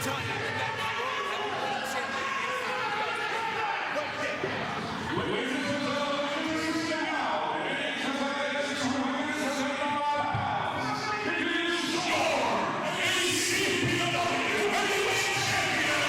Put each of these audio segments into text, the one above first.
telling you, the next world heavyweight champion right there. Ladies and gentlemen, this is now an ACPW 275 pounds. It is your ACPW heavyweight champion,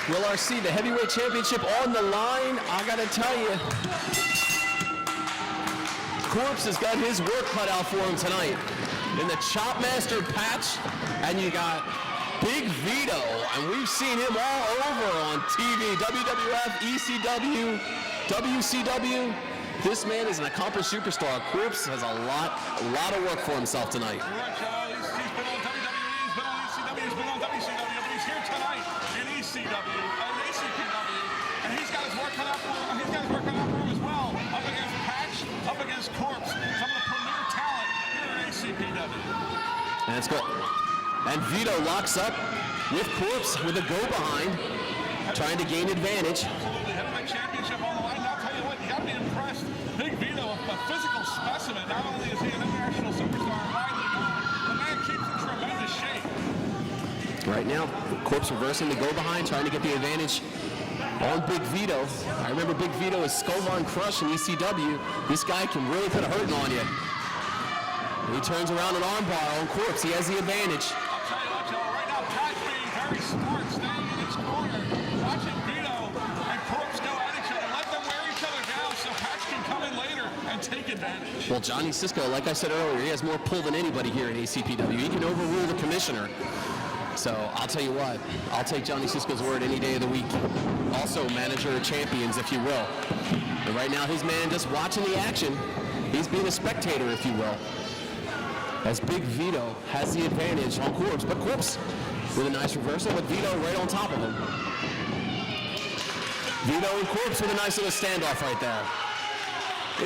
Will RC, the heavyweight championship on the line. I gotta tell you, Corpse has got his work cut out for him tonight. In the Chopmaster patch, and you got Big Vito, and we've seen him all over on TV, WWF, ECW, WCW. This man is an accomplished superstar. Corpse has a lot of work for himself tonight. Correct, he's been on WWE, he's been on ECW, he's been on WCW, but he's here tonight in ECW, ACPW, and he's got his work cut out for him. He's got his work cut out for him as well. Up against Patch, up against Corpse, some of the premier talent here in ACPW. And it's good. And Vito locks up with Corpse with a go behind, trying to gain advantage. Absolutely. Heavyweight championship on the line. I'll tell you what, you got to be impressed. Big Vito, a physical specimen. Not only is he an international superstar, widely known, the man keeps in tremendous shape. Right now, Corpse reversing the go behind, trying to get the advantage on Big Vito. I remember Big Vito is Skullbarn Crush in ECW. This guy can really put a hurting on you. He turns around an armbar on Corpse. He has the advantage. I'll tell you what, Joe, right now, Patch being very smart, staying in his corner, watching Vito and Corpse go at each other. Let them wear each other down so Patch can come in later and take advantage. Well, Johnny Cisco, like I said earlier, he has more pull than anybody here in ACPW. He can overrule the commissioner. So I'll tell you what, I'll take Johnny Cisco's word any day of the week. Also, manager of champions, if you will. And right now, his man just watching the action. He's being a spectator, if you will. As Big Vito has the advantage on Corpse, but Corpse with a nice reversal, with Vito right on top of him. Vito and Corpse with a nice little standoff right there.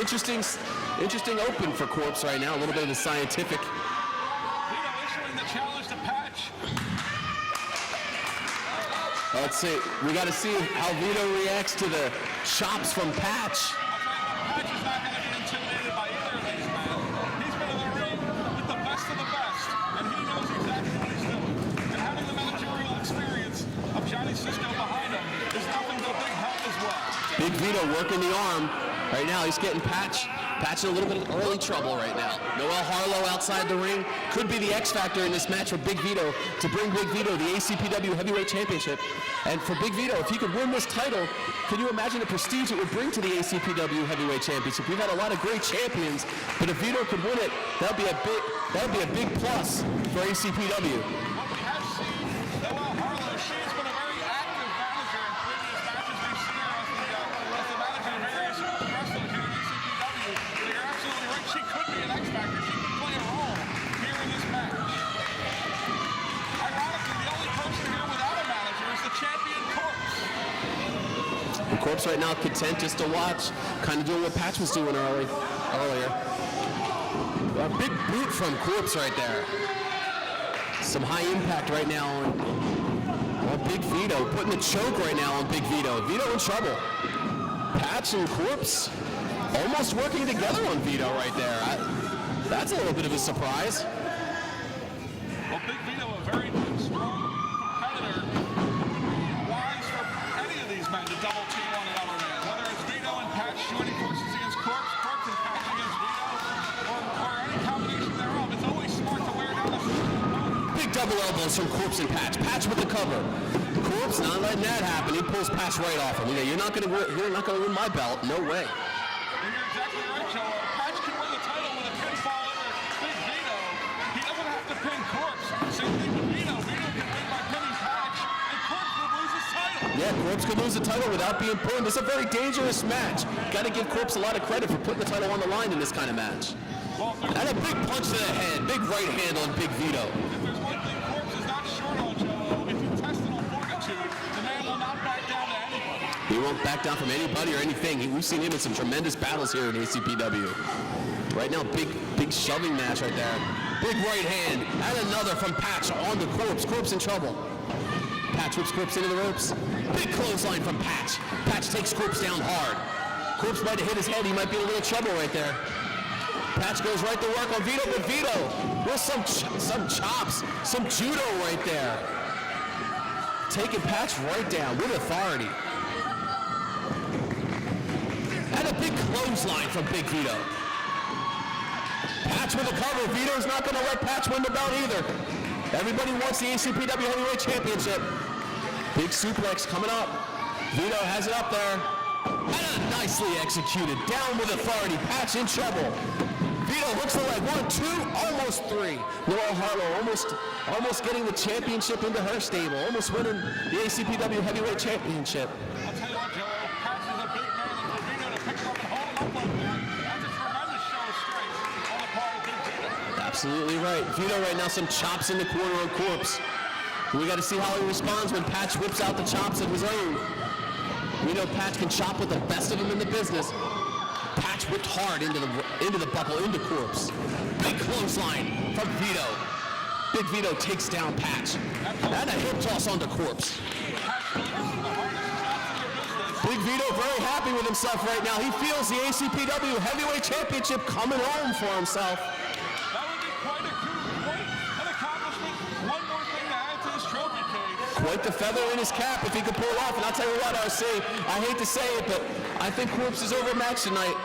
Interesting open for Corpse right now. A little bit of the scientific. Vito issuing the challenge to Patch. Let's see. We got to see how Vito reacts to the chops from Patch. Patch is not going to be intimidated by either of these men. He's been in the ring with the best of the best, and he knows exactly what he's doing. And having the managerial experience of Johnny Cisco behind him is nothing but big help as well. Big Vito working the arm. Right now, he's getting Patch in a little bit of early trouble right now. Noel Harlow outside the ring could be the X factor in this match for Big Vito to bring Big Vito the ACPW Heavyweight Championship. And for Big Vito, if he could win this title, can you imagine the prestige it would bring to the ACPW Heavyweight Championship? We've had a lot of great champions, but if Vito could win it, that would be a big plus for ACPW. What we have seen, Noel Harlow, she's been a very active manager in previous matches. We've seen her as the manager of various wrestlers here in ACPW. So you're absolutely right. She could be an X factor. She could play a role here in this match. Ironically, the only person here without a manager is the champion Corpse. Corpse right now content just to watch, kind of doing what Patch was doing earlier. A big boot from Corpse right there. Some high impact right now on Big Vito, putting the choke right now on Big Vito. Vito in trouble. Patch and Corpse almost working together on Vito right there. That's a little bit of a surprise. Well, Big Vito, a very strong competitor. Wise for any of these men to double team one another in. Whether it's Vito and Patch joining forces against Corpse, Corpse and Patch against Vito, or any combination thereof, it's always smart to wear down a opponent. Big double elbows from Corpse and Patch. Patch with the cover. Corpse not letting that happen. He pulls Patch right off him. You're not gonna win my belt. No way. And you're exactly right, Joe. Patch can win the title with a pinfall over Big Vito. He doesn't have to pin Corpse. Same thing with Vito. Vito can win by pinning Patch, and Corpse would lose his title. Yeah, Corpse could lose the title without being pinned. It's a very dangerous match. Got to give Corpse a lot of credit for putting the title on the line in this kind of match. Well, And a big punch to the head. Big right hand on Big Vito. if there's one thing Corpse is not short on, Joe, it's intestinal fortitude. The man will not back down to anybody. He won't back down from anybody or anything. We've seen him in some tremendous battles here in ACPW. Right now, big shoving match right there. Big right hand. And another from Patch on the Corpse. Corpse in trouble. Patch whips Corpse into the ropes. Big clothesline from Patch. Patch takes Corpse down hard. Corpse might have hit his head. He might be in a little trouble right there. Patch goes right to work on Vito, but Vito with some chops, some judo right there. Taking Patch right down with authority. And a big clothesline from Big Vito. Patch with a cover. Vito's not going to let Patch win the belt either. Everybody wants the ACPW Heavyweight Championship. Big suplex coming up. Vito has it up there. And nicely executed. Down with authority. Patch in trouble. Vito hooks the leg. 1, 2, almost 3. Noel Harlow almost getting the championship into her stable. Almost winning the ACPW Heavyweight Championship. I'll tell you what, Joe, Patch is a big man, and for Vito to pick him up and hold him up like that, that's a tremendous show of strength on the part of Big Vito. Absolutely right. Vito right now some chops in the corner of Corpse. We got to see how he responds when Patch whips out the chops of his own. We know Patch can chop with the best of them in the business. Patch whipped hard into the buckle, into Corpse. Big clothesline from Vito. Big Vito takes down Patch. And a hip toss onto Corpse. Big Vito very happy with himself right now. He feels the ACPW Heavyweight Championship coming home for himself. That would be quite an accomplishment. One more thing to add to his trophy case. Quite the feather in his cap if he could pull it off. And I'll tell you what, RC, I hate to say it, but I think Corpse is overmatched tonight.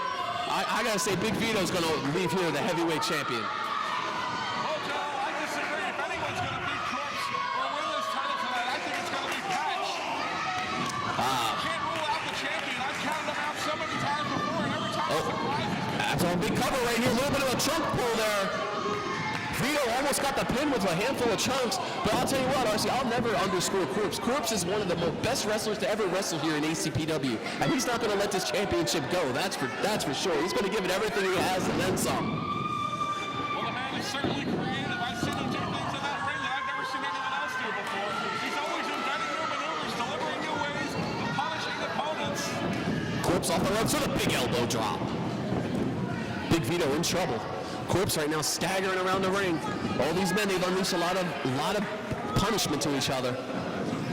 I gotta say, Big Vito's gonna leave here the heavyweight champion. Well, Joe, I disagree. If anyone's gonna beat Corpse or win this title tonight, I think it's gonna be Patch. You can't rule out the champion. I've counted him out so many times before, and every time it surprises me. That's a big cover right here. A little bit of a trunk pull there. Vito almost got the pin with a handful of chunks, but I'll tell you what, RC, I'll never underscore Corpse. Corpse is one of the best wrestlers to ever wrestle here in ACPW, and he's not going to let this championship go. That's for sure. He's going to give it everything he has and then some. Well, the man is certainly creative. I've seen him do things in that ring that I've never seen anyone else do before. He's always inventing new maneuvers, delivering new ways of punishing opponents. Corpse off the ropes with a big elbow drop. Big Vito in trouble. Corpse right now staggering around the ring. All these men, they've unleashed a lot of punishment to each other.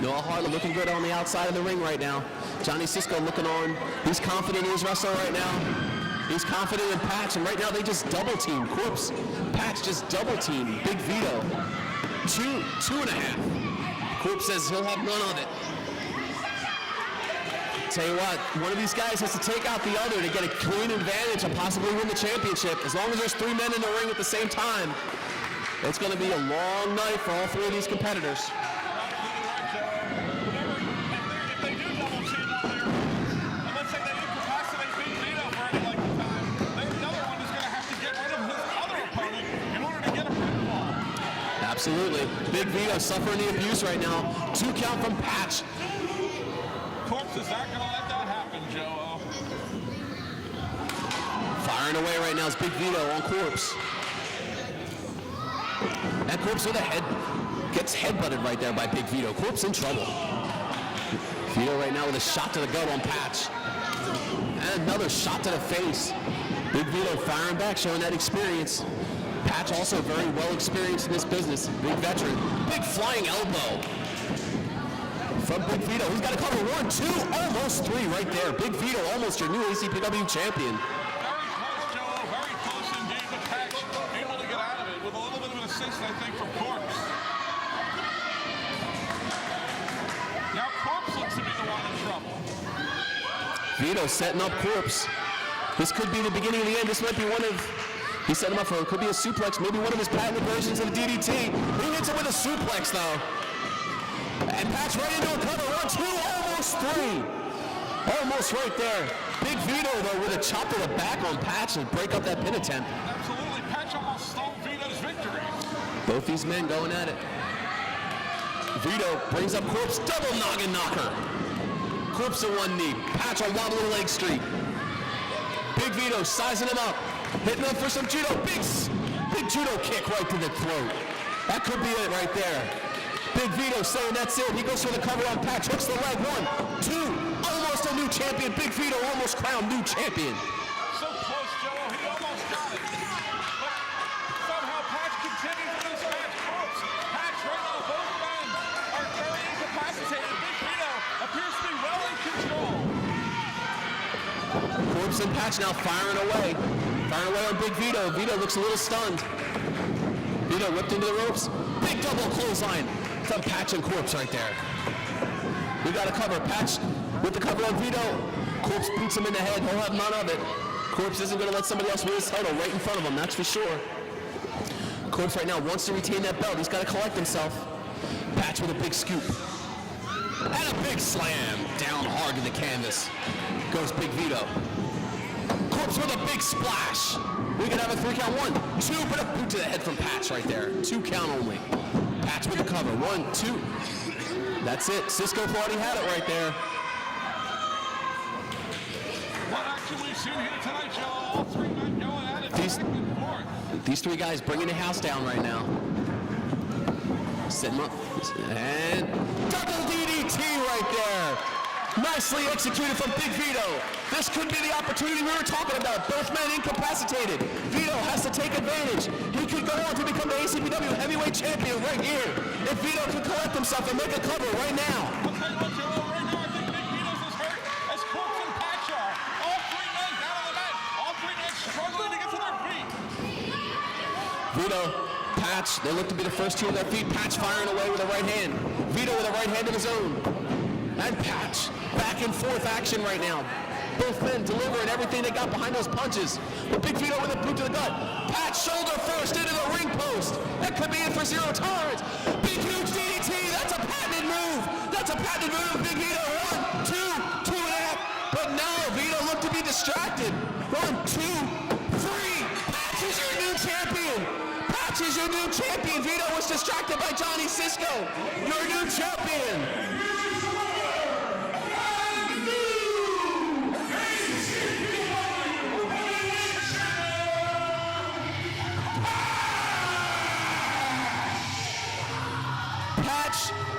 Noah Harlan looking good on the outside of the ring right now. Johnny Cisco looking on. He's confident in his wrestler right now. He's confident in Patch, and right now they just double team. Corpse, Patch just double team. Big Vito. Two and a half. Corpse says he'll have none of it. Tell you what, one of these guys has to take out the other to get a clean advantage and possibly win the championship. As long as there's three men in the ring at the same time, it's going to be a long night for all three of these competitors. If they do double team on there, and let's say they incapacitate Big Vito for any length of time, then the other one is going to have to get rid of his other opponent in order to get a pinfall. Absolutely. Big Vito suffering the abuse right now. 2 count from Patch. Corpse is not going to let that happen, Joe. Firing away right now is Big Vito on Corpse. And Corpse with a head, gets headbutted right there by Big Vito. Corpse in trouble. Vito right now with a shot to the gut on Patch. And another shot to the face. Big Vito firing back, showing that experience. Patch also very well experienced in this business. Big veteran. Big flying elbow from Big Vito. He's got to cover 1, 2, almost 3 right there. Big Vito, almost your new ACPW champion. Very close, Joe. Very close indeed, but Patch able to get out of it with a little bit of an assist, I think, from Corpse. Now Corpse looks to be the one in trouble. Vito setting up Corpse. This could be the beginning of the end. This might be one of, he set him up for, it could be a suplex, maybe one of his patented versions of the DDT. He hits him with a suplex, though. And Patch right into a cover. 1, 2, almost 3. Almost right there. Big Vito, though, with a chop to the back on Patch and break up that pin attempt. Absolutely. Patch almost stole Vito's victory. Both these men going at it. Vito brings up Corpse, double noggin knocker. Corpse on one knee. Patch on wobbly leg street. Big Vito sizing him up. Hitting him for some judo. Big judo kick right to the throat. That could be it right there. Big Vito saying that's it. He goes for the cover on Patch. Hooks the leg. 1, 2. Almost a new champion. Big Vito almost crowned new champion. So close, Joe. He almost got it. But somehow Patch continues with this match. Corpse. Patch right now. Both men are very incapacitated. Big Vito appears to be well in control. Corpse and Patch now firing away. Firing away on Big Vito. Vito looks a little stunned. Vito whipped into the ropes. Big double clothesline from Patch and Corpse right there. We got a cover. Patch with the cover on Vito. Corpse beats him in the head. He'll have none of it. Corpse isn't going to let somebody else win his title right in front of him, that's for sure. Corpse right now wants to retain that belt. He's got to collect himself. Patch with a big scoop. And a big slam down hard to the canvas. Goes Big Vito. Corpse with a big splash. We can have a 3 count. 1, 2, but a boot to the head from Patch right there. 2 count only. Patch with the cover. 1, 2. That's it. Cisco thought he had it right there. What action we've seen here tonight, Joe. All 3 men going at it back and forth. These 3 guys bringing the house down right now. Setting up. And double DDT right there. Nicely executed from Big Vito. This could be the opportunity we were talking about. Both men incapacitated. Vito has to take advantage. He could go on to become the ACPW heavyweight champion right here. If Vito can collect himself and make a cover right now. I'll tell you what, Joe, right now I think Big Vito's as hurt as Corpse and Patch are. All three men down on the mat. All three men struggling to get to their feet. Vito, Patch, they look to be the first two on their feet. Patch firing away with a right hand. Vito with a right hand of his own. And Patch, back and forth action right now. Both men delivering everything they got behind those punches. But Big Vito with a boot to the gut. Patch shoulder first into the ring post. That could be it for zero tolerance. Big huge DDT, that's a patented move. That's a patented move, Big Vito. 1, 2, 2.5. But no, Vito looked to be distracted. 1, 2, 3. Patch is your new champion. Patch is your new champion. Vito was distracted by Johnny Cisco. Your new champion.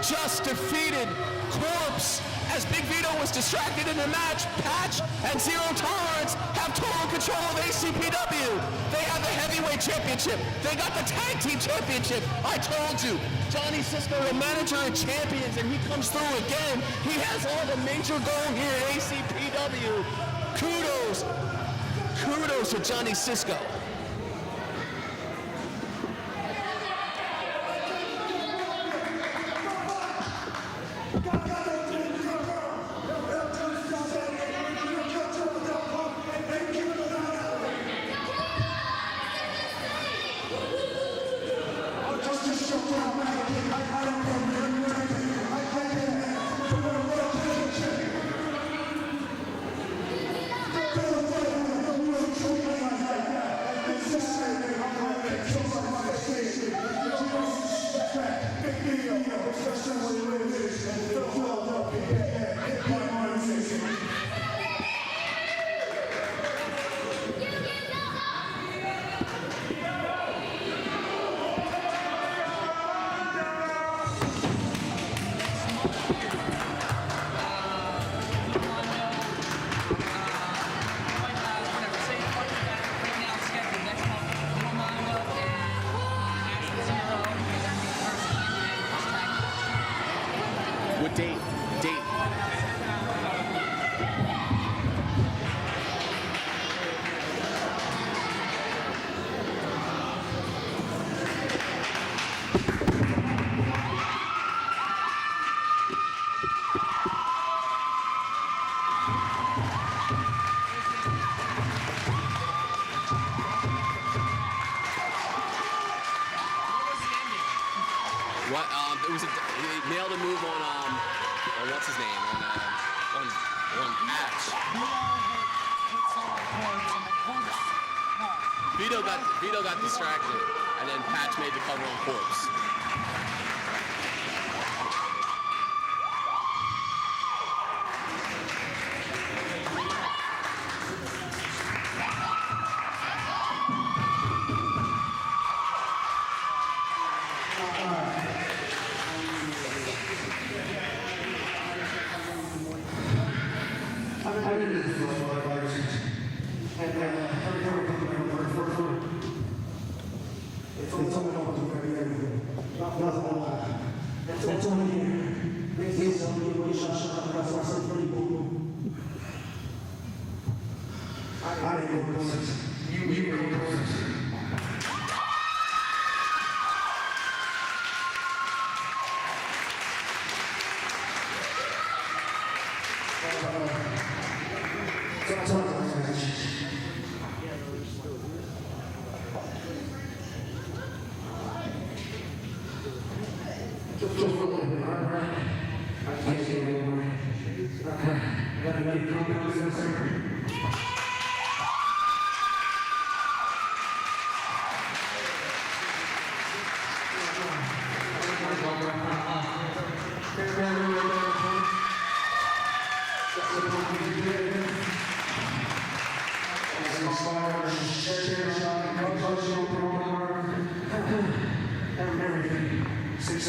Just defeated Corpse as Big Vito was distracted in the match. Patch and Zero Tolerance have total control of ACPW. They have the heavyweight championship. They got the tag team championship. I told you, Johnny Cisco, the manager of champions, and he comes through again. He has all the major goal here at ACPW. Kudos to Johnny Cisco. What date? What? He nailed a move on what's his name? On Patch. Vito got distracted, and then Patch made the cover on Corpse. Everything. 6